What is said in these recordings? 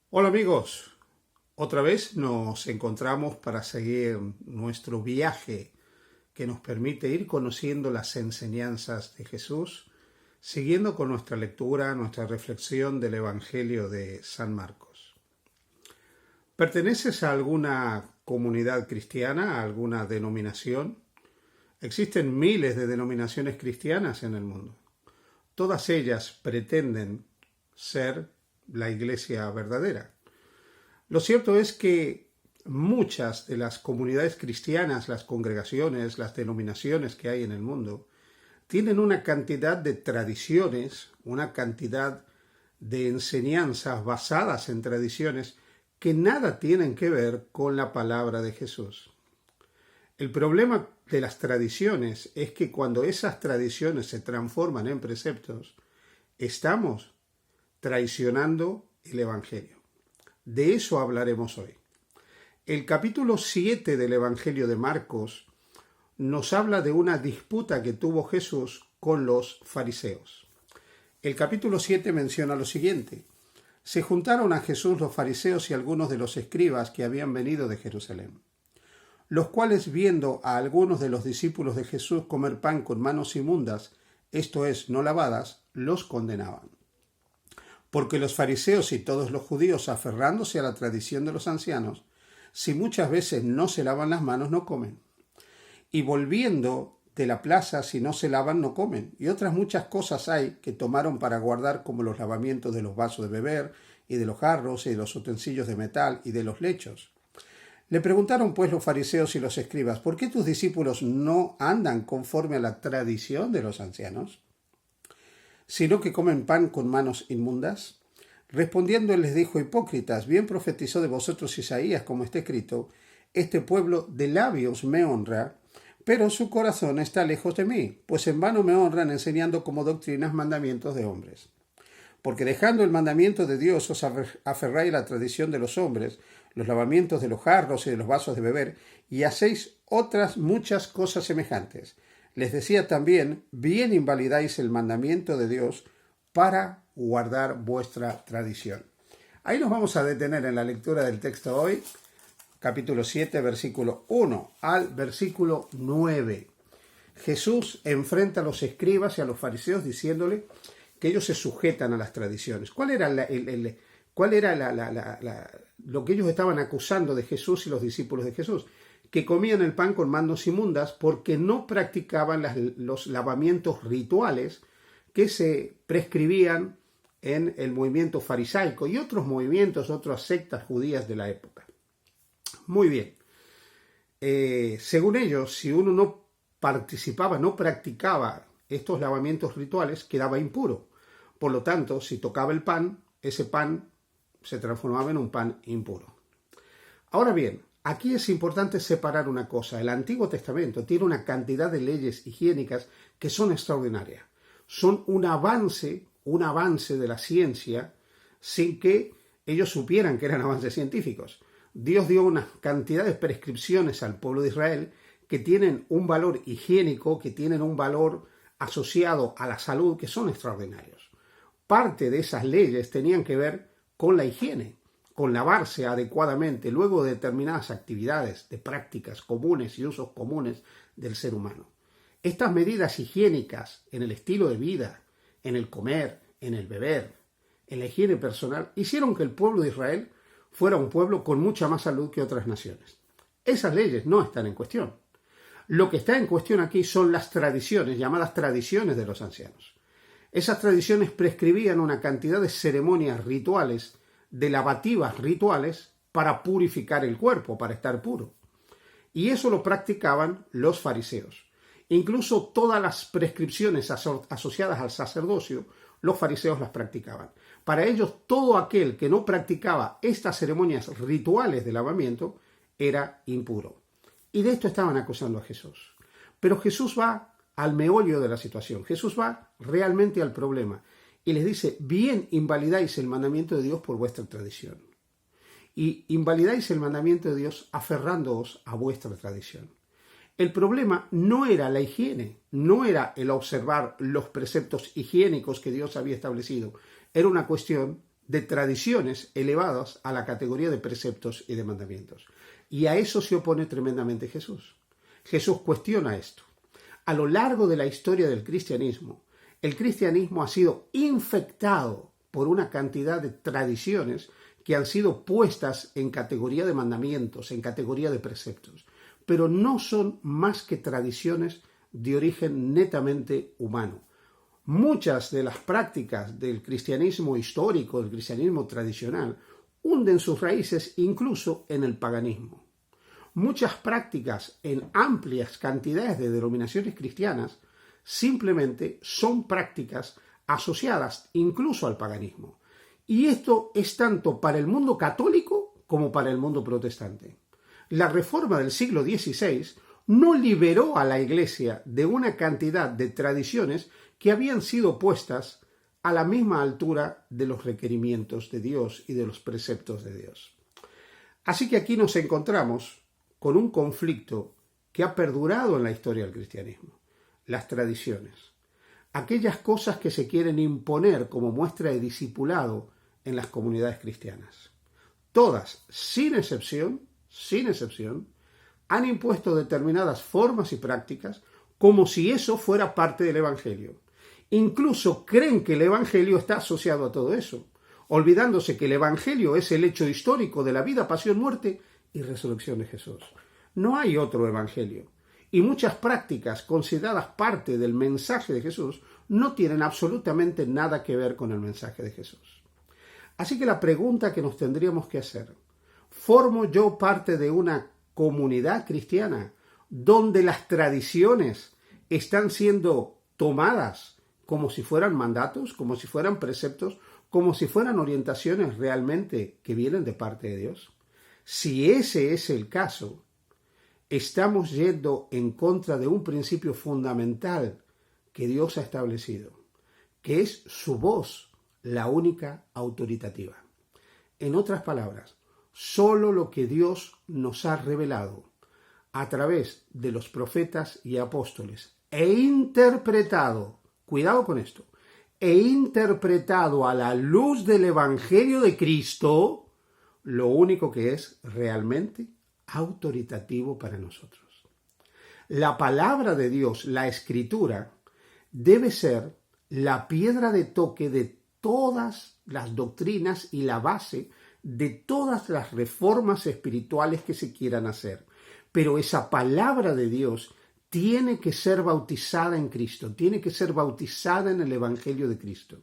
Hola amigos, otra vez nos encontramos para seguir nuestro viaje que nos permite ir conociendo las enseñanzas de Jesús, siguiendo con nuestra lectura, nuestra reflexión del Evangelio de San Marcos. ¿Perteneces a alguna comunidad cristiana, a alguna denominación? Existen miles de denominaciones cristianas en el mundo. Todas ellas pretenden ser la iglesia verdadera. Lo cierto es que muchas de las comunidades cristianas, las congregaciones, las denominaciones que hay en el mundo, tienen una cantidad de tradiciones, una cantidad de enseñanzas basadas en tradiciones que nada tienen que ver con la palabra de Jesús. El problema de las tradiciones es que cuando esas tradiciones se transforman en preceptos, estamos traicionando el Evangelio. De eso hablaremos hoy. El capítulo 7 del Evangelio de Marcos nos habla de una disputa que tuvo Jesús con los fariseos. El capítulo 7 menciona lo siguiente: se juntaron a Jesús los fariseos y algunos de los escribas que habían venido de Jerusalén, los cuales, viendo a algunos de los discípulos de Jesús comer pan con manos inmundas, esto es, no lavadas, los condenaban. Porque los fariseos y todos los judíos, aferrándose a la tradición de los ancianos, si muchas veces no se lavan las manos, no comen. Y volviendo de la plaza, si no se lavan, no comen. Y otras muchas cosas hay que tomaron para guardar, como los lavamientos de los vasos de beber, y de los jarros, y de los utensilios de metal, y de los lechos. Le preguntaron pues los fariseos y los escribas: ¿por qué tus discípulos no andan conforme a la tradición de los ancianos, sino que comen pan con manos inmundas? Respondiendo él les dijo: hipócritas, bien profetizó de vosotros Isaías, como está escrito: este pueblo de labios me honra, pero su corazón está lejos de mí, pues en vano me honran, enseñando como doctrinas mandamientos de hombres. Porque dejando el mandamiento de Dios os aferráis a la tradición de los hombres, los lavamientos de los jarros y de los vasos de beber, y hacéis otras muchas cosas semejantes. Les decía también: bien invalidáis el mandamiento de Dios para guardar vuestra tradición. Ahí nos vamos a detener en la lectura del texto hoy, capítulo 7, versículo 1 al versículo 9. Jesús enfrenta a los escribas y a los fariseos diciéndole que ellos se sujetan a las tradiciones. ¿Cuál era lo que ellos estaban acusando de Jesús y los discípulos de Jesús? Que comían el pan con manos inmundas porque no practicaban los lavamientos rituales que se prescribían en el movimiento farisaico y otros movimientos, otras sectas judías de la época. Muy bien. Según ellos, si uno no participaba, no practicaba estos lavamientos rituales, quedaba impuro. Por lo tanto, si tocaba el pan, ese pan se transformaba en un pan impuro. Ahora bien, aquí es importante separar una cosa. El Antiguo Testamento tiene una cantidad de leyes higiénicas que son extraordinarias. Son un avance de la ciencia sin que ellos supieran que eran avances científicos. Dios dio una cantidad de prescripciones al pueblo de Israel que tienen un valor higiénico, que tienen un valor asociado a la salud, que son extraordinarios. Parte de esas leyes tenían que ver con la higiene, con lavarse adecuadamente luego de determinadas actividades, de prácticas comunes y usos comunes del ser humano. Estas medidas higiénicas en el estilo de vida, en el comer, en el beber, en la higiene personal, hicieron que el pueblo de Israel fuera un pueblo con mucha más salud que otras naciones. Esas leyes no están en cuestión. Lo que está en cuestión aquí son las tradiciones, llamadas tradiciones de los ancianos. Esas tradiciones prescribían una cantidad de ceremonias rituales, de lavativas rituales, para purificar el cuerpo, para estar puro. Y eso lo practicaban los fariseos. Incluso todas las prescripciones asociadas al sacerdocio, los fariseos las practicaban. Para ellos, todo aquel que no practicaba estas ceremonias rituales de lavamiento era impuro. Y de esto estaban acusando a Jesús. Pero Jesús va al meollo de la situación. Jesús va realmente al problema. Y les dice: bien invalidáis el mandamiento de Dios por vuestra tradición. Y invalidáis el mandamiento de Dios aferrándoos a vuestra tradición. El problema no era la higiene, no era el observar los preceptos higiénicos que Dios había establecido. Era una cuestión de tradiciones elevadas a la categoría de preceptos y de mandamientos. Y a eso se opone tremendamente Jesús. Jesús cuestiona esto. A lo largo de la historia del cristianismo, el cristianismo ha sido infectado por una cantidad de tradiciones que han sido puestas en categoría de mandamientos, en categoría de preceptos, pero no son más que tradiciones de origen netamente humano. Muchas de las prácticas del cristianismo histórico, del cristianismo tradicional, hunden sus raíces incluso en el paganismo. Muchas prácticas en amplias cantidades de denominaciones cristianas simplemente son prácticas asociadas incluso al paganismo. Y esto es tanto para el mundo católico como para el mundo protestante. La Reforma del siglo XVI no liberó a la Iglesia de una cantidad de tradiciones que habían sido puestas a la misma altura de los requerimientos de Dios y de los preceptos de Dios. Así que aquí nos encontramos con un conflicto que ha perdurado en la historia del cristianismo: las tradiciones, aquellas cosas que se quieren imponer como muestra de discipulado en las comunidades cristianas. Todas, sin excepción, han impuesto determinadas formas y prácticas como si eso fuera parte del Evangelio. Incluso creen que el Evangelio está asociado a todo eso, olvidándose que el Evangelio es el hecho histórico de la vida, pasión, muerte y resurrección de Jesús. No hay otro Evangelio. Y muchas prácticas consideradas parte del mensaje de Jesús no tienen absolutamente nada que ver con el mensaje de Jesús. Así que la pregunta que nos tendríamos que hacer: ¿formo yo parte de una comunidad cristiana donde las tradiciones están siendo tomadas como si fueran mandatos, como si fueran preceptos, como si fueran orientaciones realmente que vienen de parte de Dios? Si ese es el caso, estamos yendo en contra de un principio fundamental que Dios ha establecido, que es su voz, la única autoritativa. En otras palabras, solo lo que Dios nos ha revelado a través de los profetas y apóstoles e interpretado, cuidado con esto, e interpretado a la luz del Evangelio de Cristo, lo único que es realmente autoritativo para nosotros. La palabra de Dios, la Escritura, debe ser la piedra de toque de todas las doctrinas y la base de todas las reformas espirituales que se quieran hacer. Pero esa palabra de Dios tiene que ser bautizada en Cristo, tiene que ser bautizada en el Evangelio de Cristo.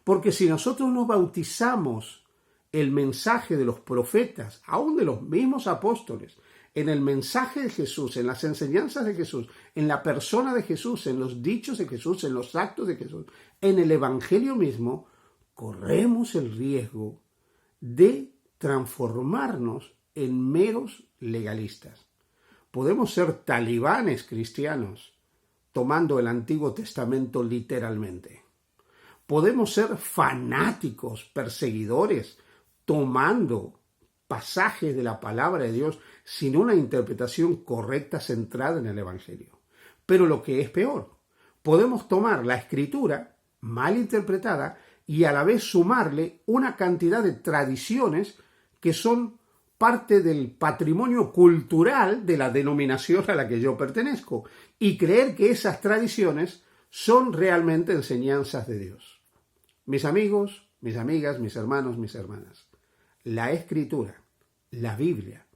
Porque si nosotros no bautizamos el mensaje de los profetas, aún de los mismos apóstoles, en el mensaje de Jesús, en las enseñanzas de Jesús, en la persona de Jesús, en los dichos de Jesús, en los actos de Jesús, en el Evangelio mismo, corremos el riesgo de transformarnos en meros legalistas. Podemos ser talibanes cristianos, tomando el Antiguo Testamento literalmente. Podemos ser fanáticos, perseguidores, tomando pasajes de la palabra de Dios sin una interpretación correcta centrada en el Evangelio. Pero lo que es peor, podemos tomar la Escritura mal interpretada y a la vez sumarle una cantidad de tradiciones que son parte del patrimonio cultural de la denominación a la que yo pertenezco y creer que esas tradiciones son realmente enseñanzas de Dios. Mis amigos, mis amigas, mis hermanos, mis hermanas, la Escritura, la Biblia,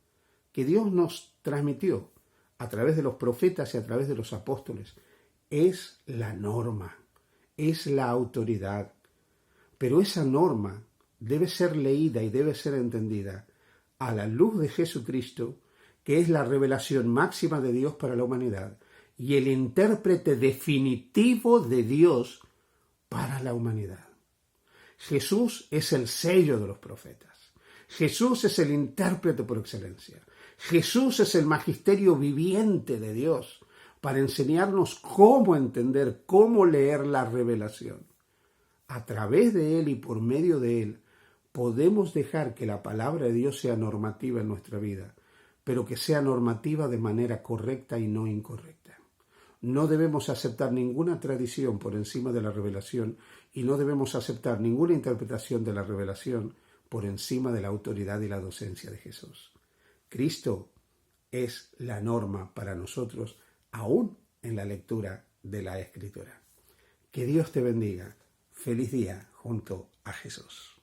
que Dios nos transmitió a través de los profetas y a través de los apóstoles, es la norma, es la autoridad. Pero esa norma debe ser leída y debe ser entendida a la luz de Jesucristo, que es la revelación máxima de Dios para la humanidad y el intérprete definitivo de Dios para la humanidad. Jesús es el sello de los profetas. Jesús es el intérprete por excelencia. Jesús es el magisterio viviente de Dios para enseñarnos cómo entender, cómo leer la revelación. A través de Él y por medio de Él podemos dejar que la palabra de Dios sea normativa en nuestra vida, pero que sea normativa de manera correcta y no incorrecta. No debemos aceptar ninguna tradición por encima de la revelación y no debemos aceptar ninguna interpretación de la revelación por encima de la autoridad y la docencia de Jesús. Cristo es la norma para nosotros, aún en la lectura de la Escritura. Que Dios te bendiga. Feliz día junto a Jesús.